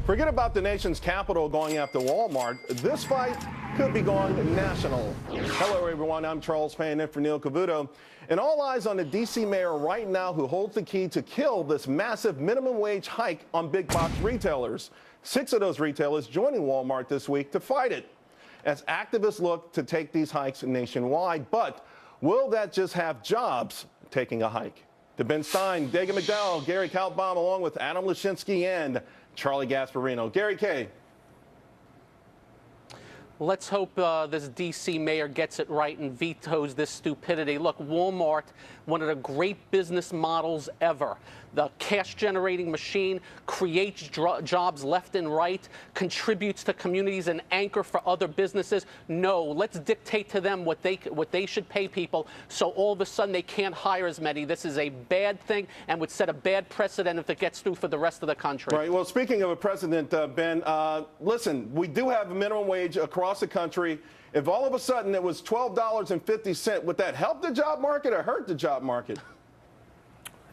Forget about the nation's capital going after Walmart. This fight could be going national. Hello, everyone. I'm Charles Payne in for Neil Cavuto. And all eyes on the D.C. mayor right now who holds the key to kill this massive minimum wage hike on big box retailers. 6 of those retailers joining Walmart this week to fight it as activists look to take these hikes nationwide. But will that just have jobs taking a hike? To Ben Stein, Dagan McDowell, Gary Kaltbaum, along with Adam Lashinsky and Charlie Gasparino. Gary K. Let's hope this D.C. mayor gets it right and vetoes this stupidity. Look, Walmart, one of the great business models ever. The cash-generating machine creates jobs left and right, contributes to communities, an anchor for other businesses. No, let's dictate to them what they should pay people, so all of a sudden they can't hire as many. This is a bad thing and would set a bad precedent if it gets through for the rest of the country. Right. Well, speaking of a precedent, Ben, listen, we do have a minimum wage across the country. If all of a sudden it was $12.50, would that help the job market or hurt the job market?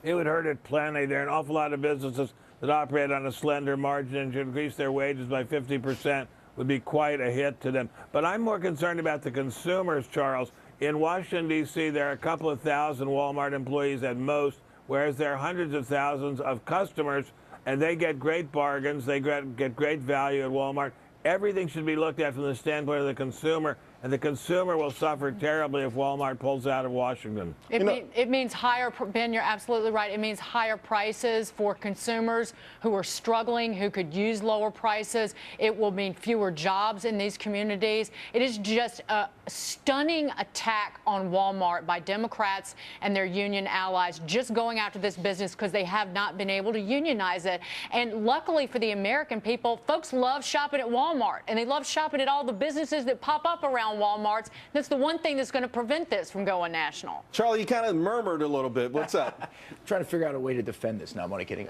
It would hurt it plenty. There are an awful lot of businesses that operate on a slender margin, and to increase their wages by 50% would be quite a hit to them. But I'm more concerned about the consumers, Charles. In Washington, D.C., there are a couple of thousand Walmart employees at most, whereas there are hundreds of thousands of customers, and they get great bargains. They get great value at Walmart. Everything should be looked at from the standpoint of the consumer, and the consumer will suffer terribly if Walmart pulls out of Washington. It means higher, Ben, you're absolutely right. It means higher prices for consumers who are struggling, who could use lower prices. It will mean fewer jobs in these communities. It is just a stunning attack on Walmart by Democrats and their union allies, just going after this business because they have not been able to unionize it. And luckily for the American people, folks love shopping at Walmart, and they love shopping at all the businesses that pop up around Walmart's. That's the one thing that's going to prevent this from going national. Charlie, you kind of murmured a little bit. What's up? Trying to figure out a way to defend this. No, I'm only kidding.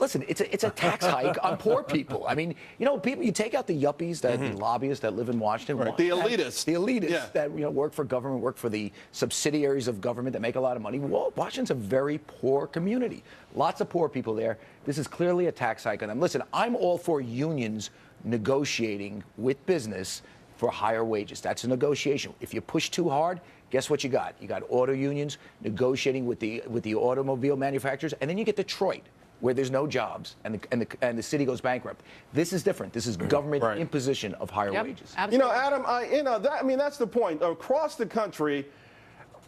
Listen, it's a tax hike on poor people. I mean, people, you take out the yuppies, the lobbyists that live in Washington. Right. The elitists. That work for government, work for the subsidiaries of government that make a lot of money. Washington's a very poor community. Lots of poor people there. This is clearly a tax hike on them. Listen, I'm all for unions negotiating with business for higher wages. That's a negotiation. If you push too hard, guess what you got? You got auto unions negotiating with the automobile manufacturers, and then you get Detroit, where there's no jobs and the city goes bankrupt. This is different. This is government imposition of higher wages. Absolutely. Adam, that's the point. Across the country,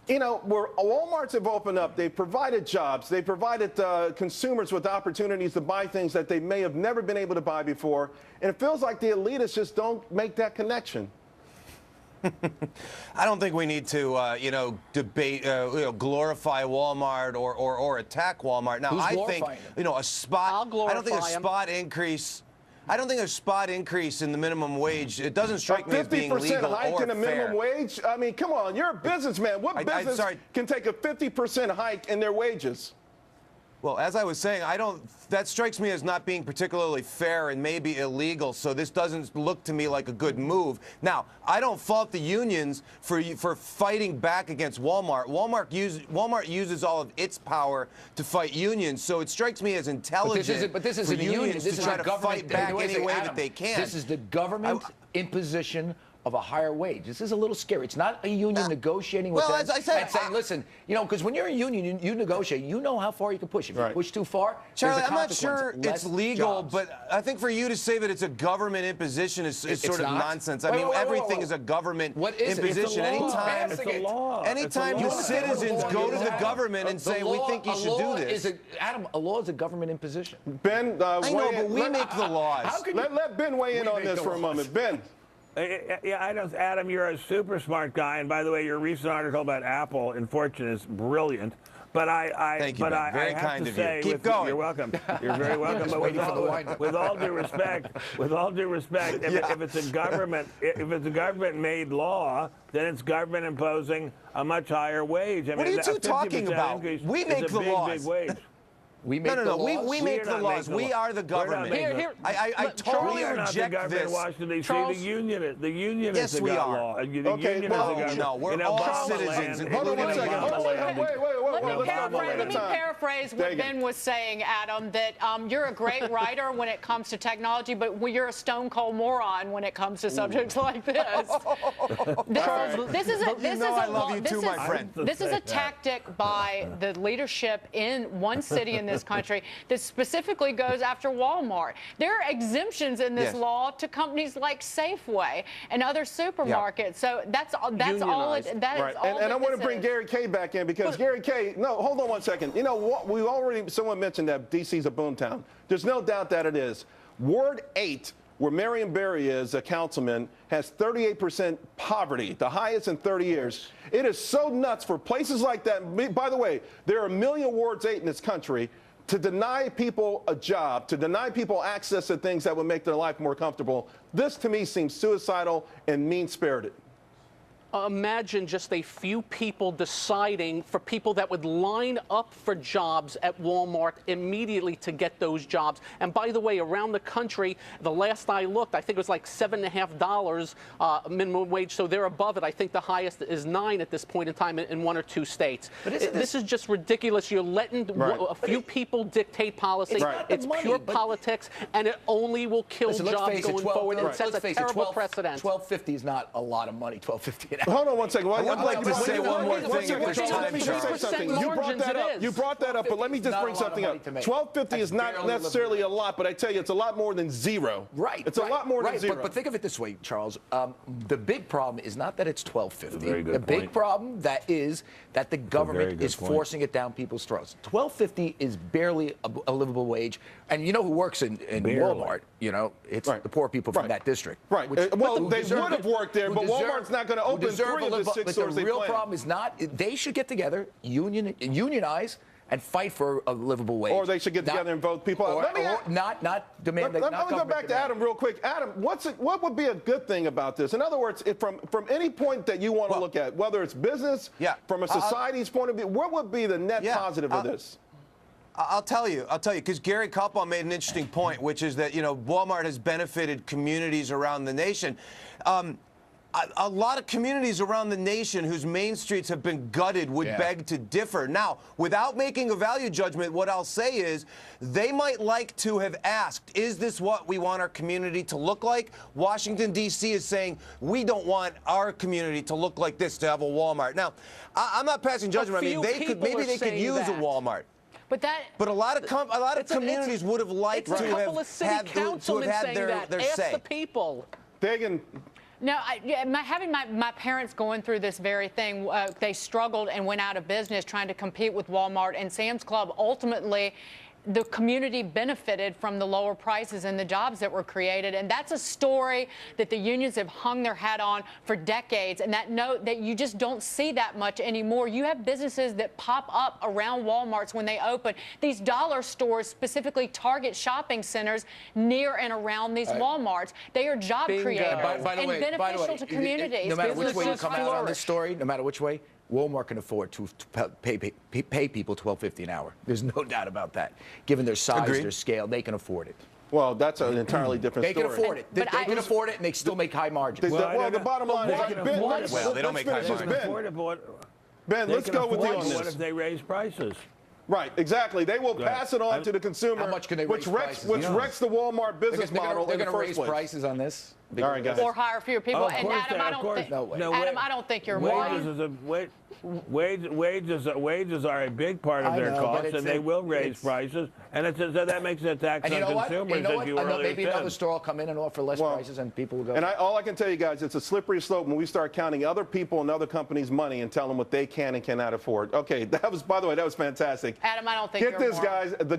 where Walmarts have opened up, they've provided jobs, they provided consumers with opportunities to buy things that they may have never been able to buy before, and it feels like the elitists just don't make that connection. I don't think we need to, debate, glorify Walmart or attack Walmart. Now, I think, a spot. I don't think a spot increase. I don't think a spot increase in the minimum wage, it doesn't strike me as being legal or fair. 50% hike in the minimum wage? I mean, come on, you're a businessman. What business can take a 50% hike in their wages? Well, as I was saying, that strikes me as not being particularly fair and maybe illegal, so this doesn't look to me like a good move. Now, I don't fault the unions for fighting back against Walmart. Walmart uses all of its power to fight unions, so it strikes me as intelligent but this is for a union. unions to try to fight back any way that they can. This is the government imposition of a higher wage. This is a little scary. It's not a union negotiating with them as I said, and saying, listen, because when you're a union, you negotiate. You know how far you can push. If you push too far, Charlie, I'm not sure it's legal, but I think for you to say that it's a government imposition is sort of nonsense. I mean, everything is a government imposition. Anytime the citizens go to the government and say, we think you should do this. Adam, a law is a government imposition. Ben, I know, but we make the laws. Let Ben weigh in on this for a moment. Ben. Yeah, Adam, you're a super smart guy, and by the way, your recent article about Apple in Fortune is brilliant. But Thank you, Ben. Very kind of you. Keep going. You're welcome. You're very welcome. But with all due respect, if it's a government-made law, then it's government imposing a much higher wage. What are you two talking about? We make the laws. Big wage. We make No. the laws. We make the not laws. making We the law. are the We're not government. making Here, I look, totally We are not the reject government this. in Washington, D.C. Charles- The union Yes, is the we got are. law. The Okay, union well, is the got no, we're in all Obama citizens. land, Hold on in one second. Obama Wait. land, Let's Let go me one at a time. paraphrase what Dagan. Ben was saying, Adam, that you're a great writer when it comes to technology, but you're a stone cold moron when it comes to subjects like this. This is a tactic by the leadership in one city in this country that specifically goes after Walmart. There are exemptions in this Yes. law to companies like Safeway and other supermarkets. So that's all. That is Right. all. And I want to this bring is. Gary Kay back in because Gary Kay, no, hold on one second. You know what? Someone mentioned that D.C. is a boomtown. There's no doubt that it is. Ward 8, where Marion Barry is a councilman, has 38% poverty, the highest in 30 years. It is so nuts for places like that. By the way, there are a million Wards 8 in this country. To deny people a job, to deny people access to things that would make their life more comfortable, this to me seems suicidal and mean-spirited. Imagine just a few people deciding for people that would line up for jobs at Walmart immediately to get those jobs. And by the way, around the country, the last I looked, I think it was like $7.50 minimum wage. So they're above it. I think the highest is $9 at this point in time in one or two states. But isn't This is just ridiculous. You're letting a few people dictate policy. Right. It's Money, pure but- politics, and it only will kill Listen, let's jobs face it, going 12 forward. let's It sets a face it, terrible 12 precedent. $12.50 is not a lot of money. $12.50 an hour. Hold on one second. I would like to say one more thing if there's time, Let me just say Charles. something. You brought Margins that it up. is. You brought that up, but let me just Not bring a lot of something money up. to make. $12.50 is not barely necessarily a lot, but I tell you, it's a lot more than zero. Right. It's a lot more than right. zero. But think of it this way, Charles. The big problem is not that it's $12.50. very good The big point. problem that the government good is point. forcing it down people's throats. $12.50 is barely a livable wage. And you know who works in Walmart? You know, it's Right. the poor people from Right. that district. Right. Which- Well, who they deserve would have it, worked there, who but deserve- Walmart's not gonna who open deserve 3 a of the livable- 6 but stores the they real plan. problem is not, they should get together, unionize, and fight for a livable wage. Or they should get together and vote people out. Or, Let me or not demand. Let me not go government back to demand. Adam real quick. Adam, what would be a good thing about this? In other words, from any point that you want to look at, whether it's business, Yeah. from a society's point of view, what would be the net Yeah. positive of this? I'll tell you, because Gary Koppel made an interesting point, which is that, Walmart has benefited communities around the nation. A lot of communities around the nation whose main streets have been gutted would beg to differ. Now, without making a value judgment, what I'll say is they might like to have asked, is this what we want our community to look like? Washington, D.C. is saying, we don't want our community to look like this, to have a Walmart. Now, I'm not passing judgment. I mean, few maybe people are they could saying use a that. Walmart. But A lot of communities would have liked to It's a have couple of city had councilmen saying their that. Ask say. the people. Dagan, No, having my parents going through this very thing, they struggled and went out of business trying to compete with Walmart and Sam's Club. Ultimately, the community benefited from the lower prices and the jobs that were created. And that's a story that the unions have hung their hat on for decades. And that you just don't see that much anymore. You have businesses that pop up around Walmarts when they open. These dollar stores specifically target shopping centers near and around these Walmarts. They are job Bingo. creators By the and way, beneficial to communities. No matter which way you Businesses come out on this flourish. story, no matter which way, Walmart can afford to pay people $12.50 an hour. There's no doubt about that. Given their size, Agreed. their scale, they can afford it. well, that's an entirely different They story. can afford it. They But can afford it, and they still make high margins. Well, the bottom line is, Ben, let's Well, they don't let's make high finish this, margins. Ben. Afford it, but Ben, they let's can go with you afford on it. What this. if they raise prices? Right, exactly. They will pass it on to the consumer, How much can they which raise wrecks prices? wrecks the Walmart business model They're in the going to first raise place. prices on this. All right, guys. Or hire fewer people. Oh, of and course Adam, they- I of don't course. think. No way. Adam, I don't think you're Wages wrong. wages are a big part of I their know, but costs, it's and they will raise it's- prices, and so that makes it a tax And you on know what? consumers, You know as what? you earlier Maybe said. another store will come in and offer less Well, prices, and people will go. And all I can tell you guys, it's a slippery slope when we start counting other people and other companies' money and tell them what they can and cannot afford. Okay, by the way, that was fantastic. Adam, I don't think Get you're this, wrong. guys. The